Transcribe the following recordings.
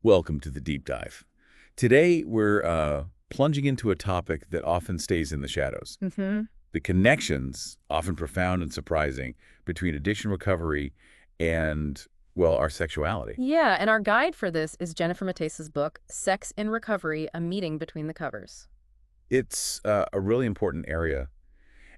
Welcome to the deep dive. Today, we're plunging into a topic that often stays in the shadows. hmm The connections, often profound and surprising, between addiction recovery and, well, our sexuality. Yeah, and our guide for this is Jennifer Matesa's book, Sex in Recovery, A Meeting Between the Covers. It's a really important area.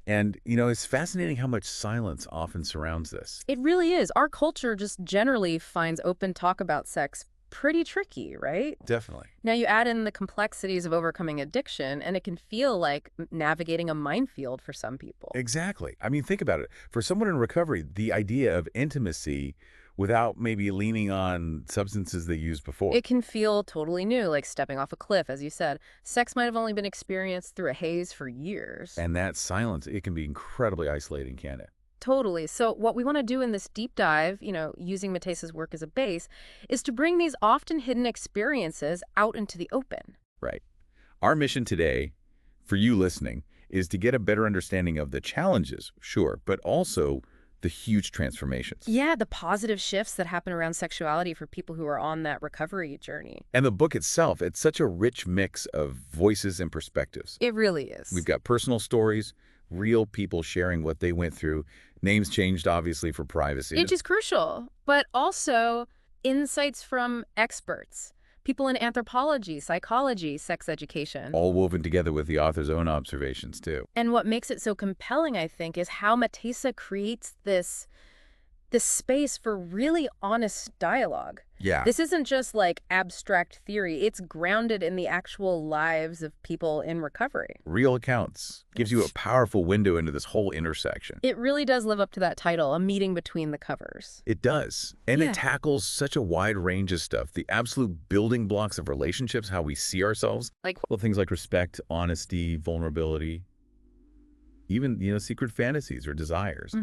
And, it's fascinating how much silence often surrounds this. It really is. Our culture just generally finds open talk about sex pretty tricky, right? Definitely. Now you add in the complexities of overcoming addiction, and it can feel like navigating a minefield for some people. Exactly. I mean, think about it. For someone in recovery, the idea of intimacy without maybe leaning on substances they used before. It can feel totally new, like stepping off a cliff, as you said. Sex might have only been experienced through a haze for years. And that silence, it can be incredibly isolating, can't it? Totally. So what we want to do in this deep dive, using Matesa's work as a base, is to bring these often hidden experiences out into the open. Right. Our mission today, for you listening, is to get a better understanding of the challenges, sure, but also the huge transformations. Yeah, the positive shifts that happen around sexuality for people who are on that recovery journey. And the book itself, it's such a rich mix of voices and perspectives. It really is. We've got personal stories, real people sharing what they went through, names changed, obviously, for privacy. Age is crucial, but also insights from experts, people in anthropology, psychology, sex education. All woven together with the author's own observations, too. And what makes it so compelling, I think, is how Matesa creates this space for really honest dialogue. Yeah. This isn't just like abstract theory. It's grounded in the actual lives of people in recovery. Real accounts gives you a powerful window into this whole intersection. It really does live up to that title, A Meeting Between the Covers. It does. And Yeah. it tackles such a wide range of stuff. The absolute building blocks of relationships, how we see ourselves. Like, Well, things like respect, honesty, vulnerability, even, secret fantasies or desires.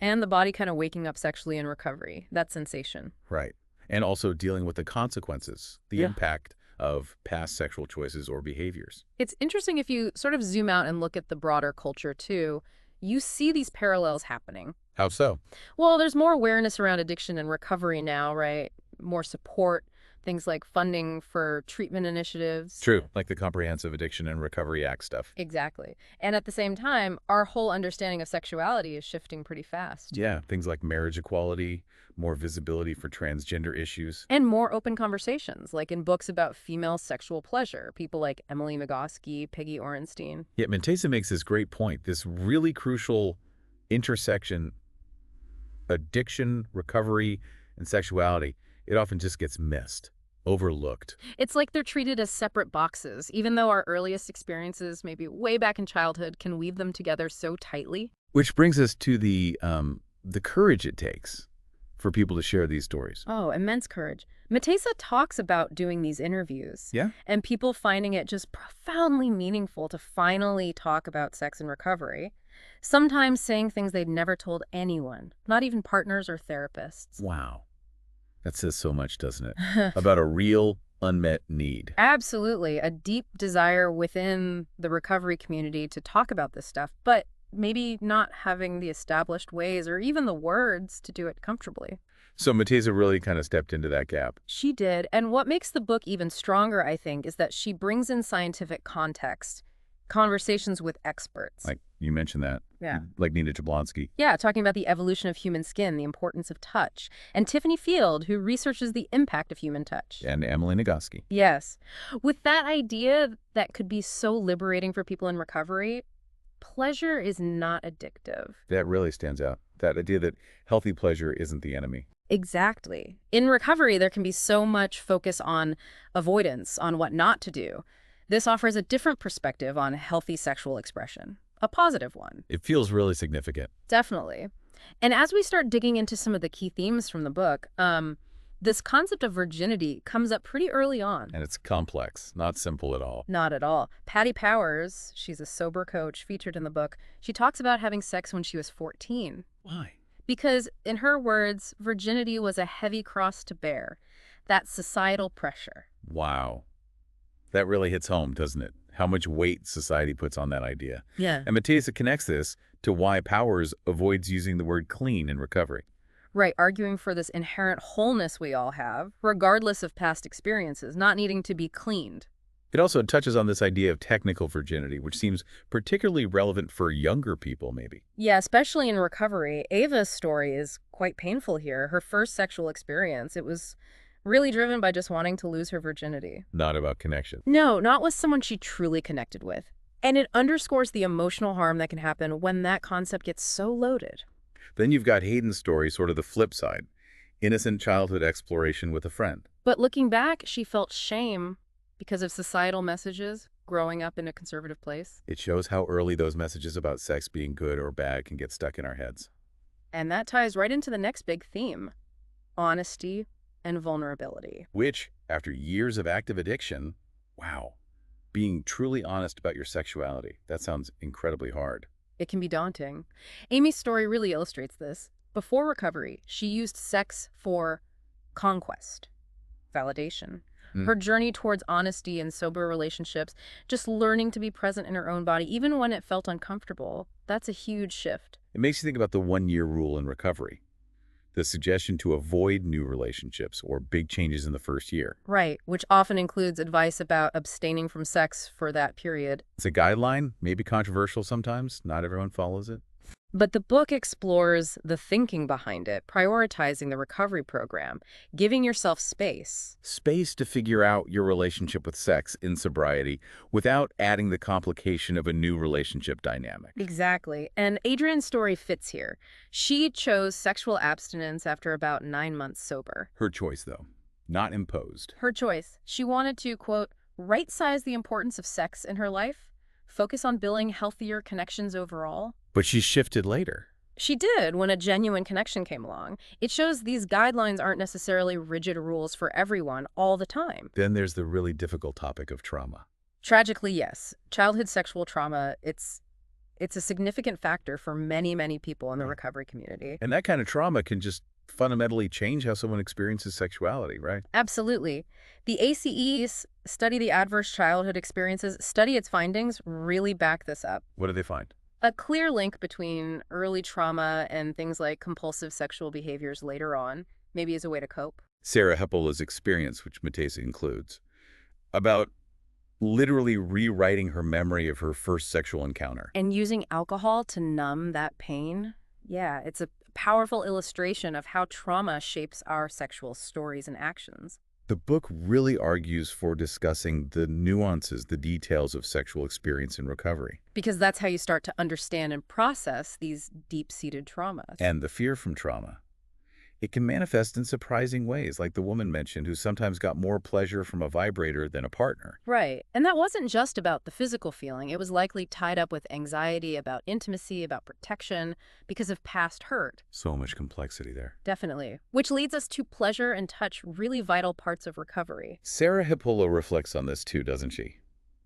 and the body kind of waking up sexually in recovery. That sensation. Right. And also dealing with the consequences, the Yeah. impact of past sexual choices or behaviors. It's interesting if you sort of zoom out and look at the broader culture too, you see these parallels happening. How so? Well, there's more awareness around addiction and recovery now, right? More support, things like funding for treatment initiatives. True. Like the Comprehensive Addiction and Recovery Act stuff. Exactly. And at the same time, our whole understanding of sexuality is shifting pretty fast. Yeah. Things like marriage equality, more visibility for transgender issues. And more open conversations, like in books about female sexual pleasure, people like Emily Nagoski, Peggy Orenstein. Yet Montesa makes this great point, this really crucial intersection, addiction, recovery, and sexuality. It often just gets missed, overlooked. It's like they're treated as separate boxes, even though our earliest experiences, maybe way back in childhood, can weave them together so tightly. Which brings us to the courage it takes for people to share these stories. Oh, immense courage. Matesa talks about doing these interviews. Yeah? And people finding it just profoundly meaningful to finally talk about sex and recovery. Sometimes saying things they'd never told anyone, not even partners or therapists. Wow. That says so much, doesn't it? About a real unmet need. Absolutely. A deep desire within the recovery community to talk about this stuff, but maybe not having the established ways or even the words to do it comfortably. So Matesa really kind of stepped into that gap. She did. And what makes the book even stronger, I think, is that she brings in scientific context, conversations with experts. Like you mentioned that. Yeah. Like Nina Jablonski. Yeah, talking about the evolution of human skin, the importance of touch. And Tiffany Field, who researches the impact of human touch. And Emily Nagoski. Yes. With that idea that could be so liberating for people in recovery, pleasure is not addictive. That really stands out. That idea that healthy pleasure isn't the enemy. Exactly. In recovery, there can be so much focus on avoidance, on what not to do. This offers a different perspective on healthy sexual expression, a positive one. It feels really significant. Definitely. And as we start digging into some of the key themes from the book, this concept of virginity comes up pretty early on. And it's complex, not simple at all. Not at all. Patty Powers, she's a sober coach featured in the book, she talks about having sex when she was 14. Why? Because, in her words, virginity was a heavy cross to bear. That societal pressure. Wow. That really hits home, doesn't it? How much weight society puts on that idea. Yeah. And Matesa connects this to why Powers avoids using the word clean in recovery. Right, arguing for this inherent wholeness we all have, regardless of past experiences, not needing to be cleaned. It also touches on this idea of technical virginity, which seems particularly relevant for younger people, maybe. Yeah, especially in recovery. Ava's story is quite painful here. Her first sexual experience, it was really driven by just wanting to lose her virginity. Not about connection. No, not with someone she truly connected with. And it underscores the emotional harm that can happen when that concept gets so loaded. Then you've got Hayden's story, sort of the flip side. Innocent childhood exploration with a friend. But looking back, she felt shame because of societal messages growing up in a conservative place. It shows how early those messages about sex being good or bad can get stuck in our heads. And that ties right into the next big theme, honesty and vulnerability. Which, after years of active addiction, wow, being truly honest about your sexuality, that sounds incredibly hard. It can be daunting. Amy's story really illustrates this. Before recovery, she used sex for conquest, validation. Her journey towards honesty and sober relationships, just learning to be present in her own body, even when it felt uncomfortable, that's a huge shift. It makes you think about the one-year rule in recovery. The suggestion to avoid new relationships or big changes in the first year. Right, which often includes advice about abstaining from sex for that period. It's a guideline, maybe controversial sometimes. Not everyone follows it. But the book explores the thinking behind it, prioritizing the recovery program, giving yourself space. Space to figure out your relationship with sex in sobriety without adding the complication of a new relationship dynamic. Exactly. And Adrian's story fits here. She chose sexual abstinence after about 9 months sober. Her choice, though, not imposed. Her choice. She wanted to, quote, right-size the importance of sex in her life, focus on building healthier connections overall. But she shifted later. She did when a genuine connection came along. It shows these guidelines aren't necessarily rigid rules for everyone all the time. Then there's the really difficult topic of trauma. Tragically, yes. Childhood sexual trauma, it's a significant factor for many, many people in the recovery community. And that kind of trauma can just fundamentally change how someone experiences sexuality, right? Absolutely. The ACE's study the adverse childhood experiences, study its findings, really back this up. What do they find? A clear link between early trauma and things like compulsive sexual behaviors later on, maybe as a way to cope. Sarah Heppola's experience, which Matesa includes, about literally rewriting her memory of her first sexual encounter. And using alcohol to numb that pain. Yeah, it's a powerful illustration of how trauma shapes our sexual stories and actions. The book really argues for discussing the nuances, the details of sexual experience in recovery. Because that's how you start to understand and process these deep-seated traumas. And the fear from trauma. It can manifest in surprising ways, like the woman mentioned who sometimes got more pleasure from a vibrator than a partner. Right. And that wasn't just about the physical feeling. It was likely tied up with anxiety about intimacy, about protection, because of past hurt. So much complexity there. Definitely. Which leads us to pleasure and touch, really vital parts of recovery. Sarah Hippola reflects on this too, doesn't she?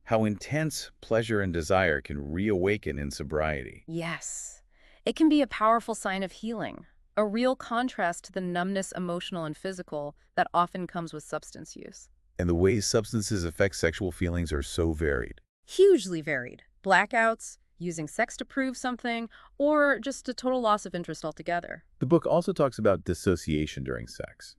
How intense pleasure and desire can reawaken in sobriety. Yes. It can be a powerful sign of healing. A real contrast to the numbness, emotional and physical, that often comes with substance use. And the ways substances affect sexual feelings are so varied. Hugely varied. Blackouts, using sex to prove something, or just a total loss of interest altogether. The book also talks about dissociation during sex.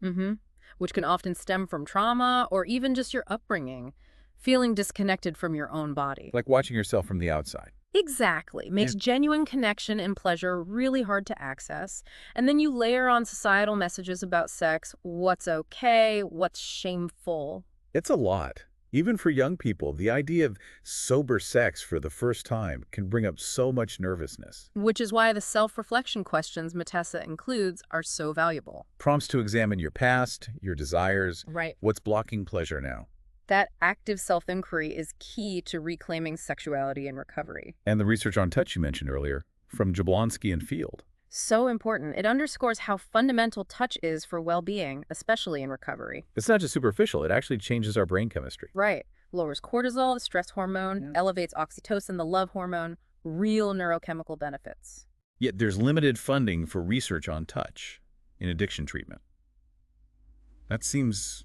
Which can often stem from trauma or even just your upbringing, feeling disconnected from your own body. Like watching yourself from the outside. Exactly. Makes genuine connection and pleasure really hard to access. And then you layer on societal messages about sex, what's okay, what's shameful. It's a lot. Even for young people, the idea of sober sex for the first time can bring up so much nervousness. Which is why the self-reflection questions Matesa includes are so valuable. Prompts to examine your past, your desires, Right. what's blocking pleasure now. That active self-inquiry is key to reclaiming sexuality in recovery. And the research on touch you mentioned earlier, from Jablonski and Field. So important. It underscores how fundamental touch is for well-being, especially in recovery. It's not just superficial, it actually changes our brain chemistry. Right. Lowers cortisol, the stress hormone, elevates oxytocin, the love hormone, real neurochemical benefits. Yet there's limited funding for research on touch in addiction treatment. That seems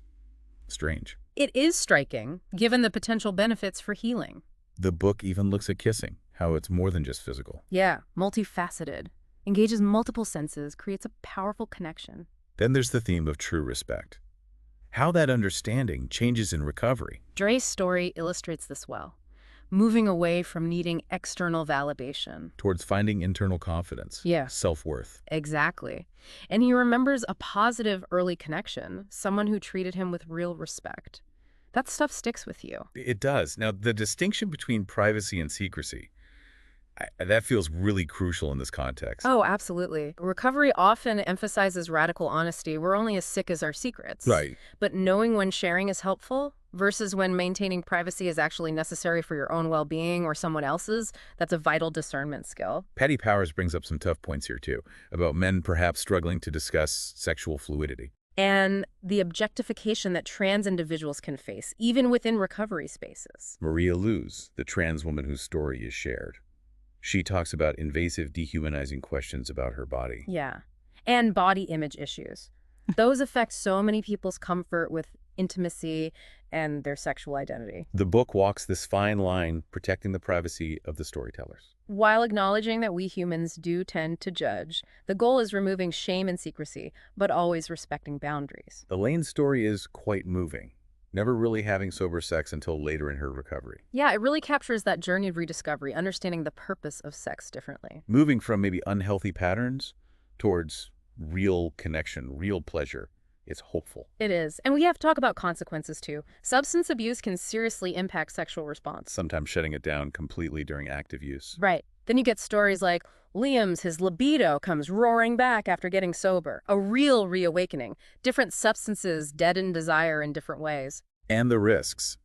strange. It is striking, given the potential benefits for healing. The book even looks at kissing, how it's more than just physical. Yeah, multifaceted. engages multiple senses, creates a powerful connection. Then there's the theme of true respect. How that understanding changes in recovery. Dre's story illustrates this well, moving away from needing external validation. Towards finding internal confidence, Yeah. self-worth. Exactly. And he remembers a positive early connection, someone who treated him with real respect. That stuff sticks with you. It does. Now, the distinction between privacy and secrecy, that feels really crucial in this context. Oh, absolutely. Recovery often emphasizes radical honesty. We're only as sick as our secrets. Right. But knowing when sharing is helpful versus when maintaining privacy is actually necessary for your own well-being or someone else's, that's a vital discernment skill. Patty Powers brings up some tough points here, too, about men perhaps struggling to discuss sexual fluidity. And the objectification that trans individuals can face, even within recovery spaces. Maria Luz, the trans woman whose story is shared. She talks about invasive, dehumanizing questions about her body. Yeah. And body image issues. Those affect so many people's comfort with intimacy and their sexual identity. The book walks this fine line, protecting the privacy of the storytellers. While acknowledging that we humans do tend to judge, the goal is removing shame and secrecy, but always respecting boundaries. Elaine's story is quite moving, never really having sober sex until later in her recovery. Yeah, it really captures that journey of rediscovery, understanding the purpose of sex differently. Moving from maybe unhealthy patterns towards real connection, real pleasure. It's hopeful. It is. And we have to talk about consequences too. Substance abuse can seriously impact sexual response. Sometimes shutting it down completely during active use. Right. Then you get stories like his libido comes roaring back after getting sober. A real reawakening. Different substances deaden desire in different ways. And the risks.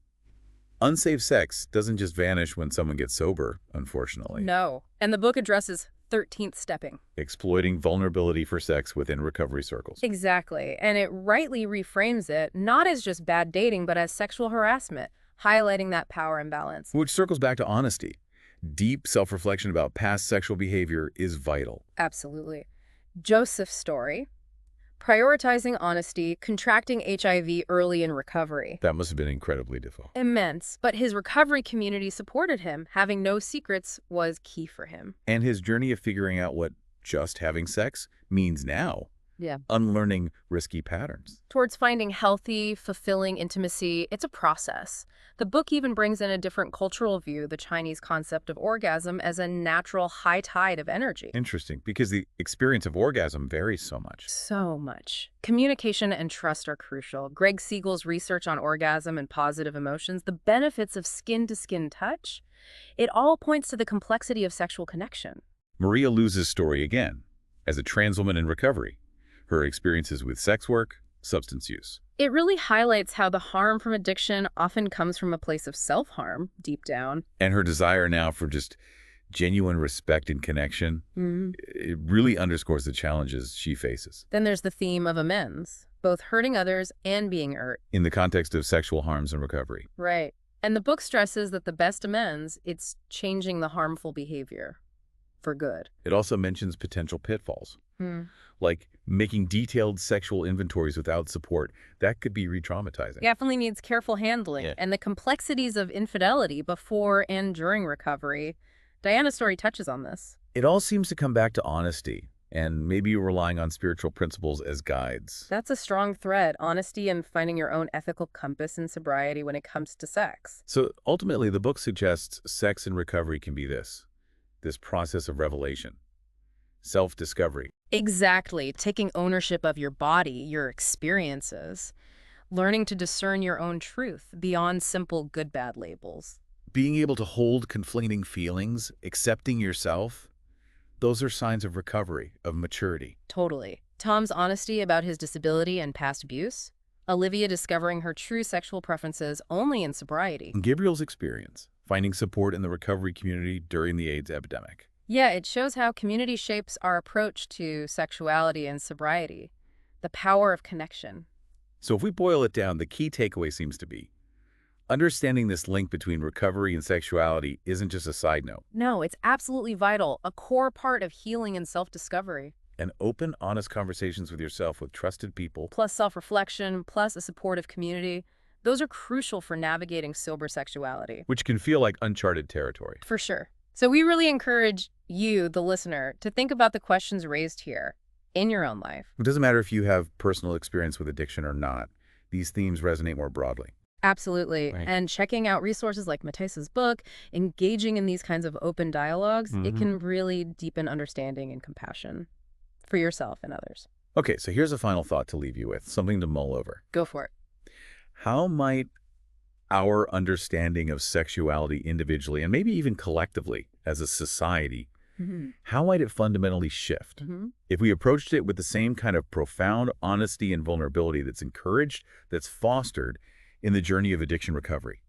Unsafe sex doesn't just vanish when someone gets sober, unfortunately. No. And the book addresses 13th stepping. Exploiting vulnerability for sex within recovery circles. Exactly. And it rightly reframes it, not as just bad dating, but as sexual harassment, highlighting that power imbalance. Which circles back to honesty. Deep self-reflection about past sexual behavior is vital. Absolutely. Joseph's story, prioritizing honesty, contracting HIV early in recovery. That must have been incredibly difficult. Immense, but his recovery community supported him. Having no secrets was key for him. And his journey of figuring out what just having sex means now. Yeah. Unlearning risky patterns. Towards finding healthy, fulfilling intimacy, it's a process. The book even brings in a different cultural view, the Chinese concept of orgasm as a natural high tide of energy. Interesting, because the experience of orgasm varies so much. So much. Communication and trust are crucial. Greg Siegel's research on orgasm and positive emotions, the benefits of skin-to-skin touch, it all points to the complexity of sexual connection. Maria Luz's story again, as a trans woman in recovery. Her experiences with sex work, substance use. It really highlights how the harm from addiction often comes from a place of self-harm, deep down. And her desire now for just genuine respect and connection. It really underscores the challenges she faces. Then there's the theme of amends, both hurting others and being hurt. In the context of sexual harms and recovery. Right. And the book stresses that the best amends, it's changing the harmful behavior for good. It also mentions potential pitfalls. Like making detailed sexual inventories without support. That could be re-traumatizing. Definitely needs careful handling. Yeah. And the complexities of infidelity before and during recovery. Diana's story touches on this. It all seems to come back to honesty and maybe relying on spiritual principles as guides. That's a strong thread, honesty and finding your own ethical compass in sobriety when it comes to sex. So ultimately, the book suggests sex and recovery can be this process of revelation, self-discovery. Exactly. Taking ownership of your body, your experiences, learning to discern your own truth beyond simple good-bad labels. Being able to hold conflicting feelings, accepting yourself, those are signs of recovery, of maturity. Totally. Tom's honesty about his disability and past abuse, Olivia discovering her true sexual preferences only in sobriety. And Gabriel's experience, finding support in the recovery community during the AIDS epidemic. Yeah, it shows how community shapes our approach to sexuality and sobriety, the power of connection. So if we boil it down, the key takeaway seems to be understanding this link between recovery and sexuality isn't just a side note. No, it's absolutely vital, a core part of healing and self-discovery. And open, honest conversations with yourself with trusted people. Plus self-reflection, plus a supportive community. Those are crucial for navigating sober sexuality. Which can feel like uncharted territory. For sure. So we really encourage you, the listener, to think about the questions raised here in your own life. It doesn't matter if you have personal experience with addiction or not. These themes resonate more broadly. Absolutely. Right. And checking out resources like Matesa's book, engaging in these kinds of open dialogues, it can really deepen understanding and compassion for yourself and others. Okay, so here's a final thought to leave you with, something to mull over. Go for it. How might our understanding of sexuality individually and maybe even collectively as a society, how might it fundamentally shift if we approached it with the same kind of profound honesty and vulnerability that's encouraged, that's fostered in the journey of addiction recovery?